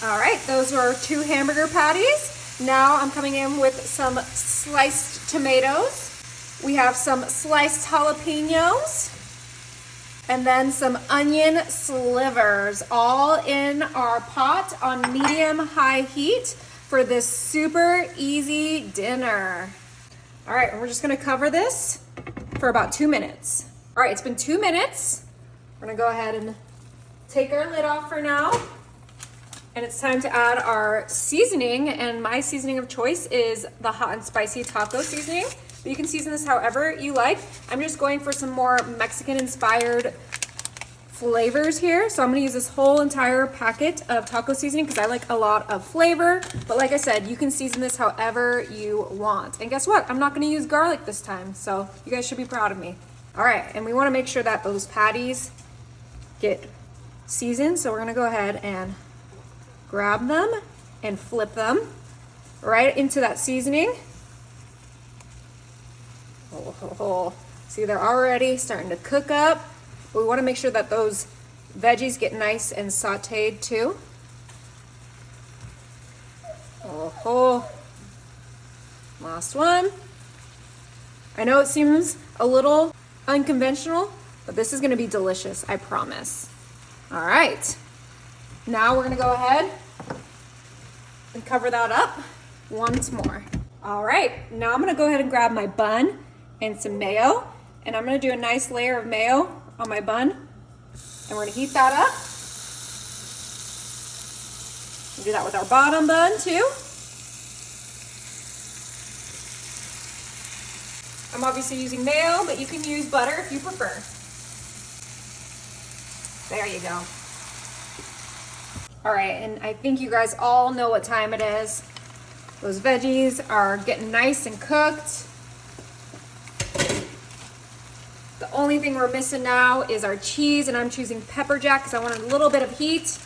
All right, those were 2 hamburger patties. Now I'm coming in with some sliced tomatoes. We have some sliced jalapenos, and then some onion slivers, all in our pot on medium-high heat for this super easy dinner. All right, we're just gonna cover this for about 2 minutes. All right, it's been 2 minutes. We're gonna go ahead and take our lid off for now. And it's time to add our seasoning, and my seasoning of choice is the hot and spicy taco seasoning. But you can season this however you like. I'm just going for some more Mexican-inspired flavors here. So I'm gonna use this whole entire packet of taco seasoning because I like a lot of flavor. But like I said, you can season this however you want. And guess what? I'm not gonna use garlic this time, so you guys should be proud of me. All right, and we wanna make sure that those patties get seasoned. So we're gonna go ahead and grab them and flip them right into that seasoning. See, they're already starting to cook up. But we want to make sure that those veggies get nice and sauteed too. Last one. I know it seems a little unconventional, but this is going to be delicious, I promise. All right. Now we're going to go ahead and cover that up once more. All right, now I'm gonna go ahead and grab my bun and some mayo, and I'm gonna do a nice layer of mayo on my bun, and we're gonna heat that up. We'll do that with our bottom bun too. I'm obviously using mayo, but you can use butter if you prefer. There you go. All right, and I think you guys all know what time it is. Those veggies are getting nice and cooked. The only thing we're missing now is our cheese, and I'm choosing pepper jack because I want a little bit of heat.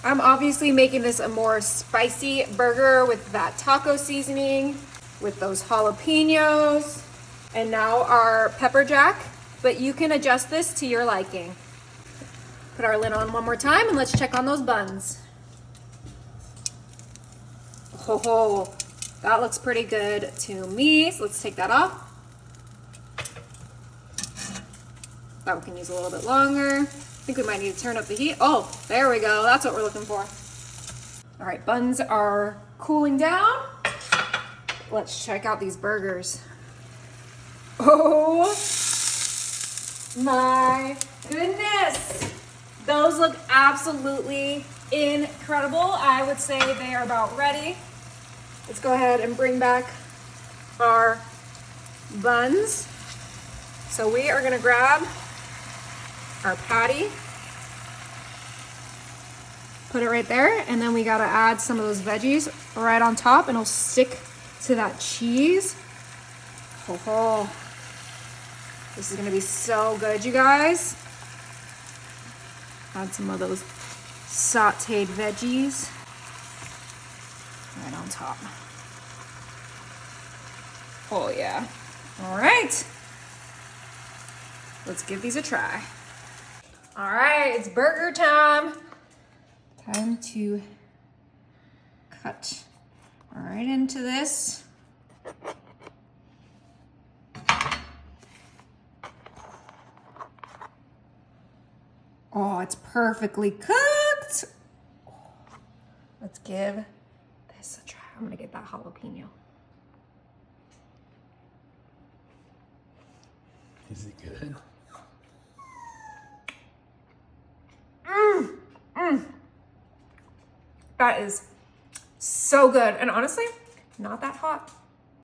I'm obviously making this a more spicy burger with that taco seasoning, with those jalapenos, and now our pepper jack, but you can adjust this to your liking. Put our lid on one more time and let's check on those buns. Oh, that looks pretty good to me. So let's take that off. That one can use a little bit longer. I think we might need to turn up the heat. Oh, there we go. That's what we're looking for. All right, buns are cooling down. Let's check out these burgers. Oh my goodness. Those look absolutely incredible. I would say they are about ready. Let's go ahead and bring back our buns. So we are gonna grab our patty, put it right there, and then we gotta add some of those veggies right on top, and it'll stick to that cheese. Oh, this is gonna be so good, you guys. Add some of those sauteed veggies right on top. Oh yeah. All right. Let's give these a try. All right, it's burger time. Time to cut right into this. Oh, it's perfectly cooked. Let's give this a try. I'm gonna get that jalapeno. Is it good? That is so good. And honestly, not that hot.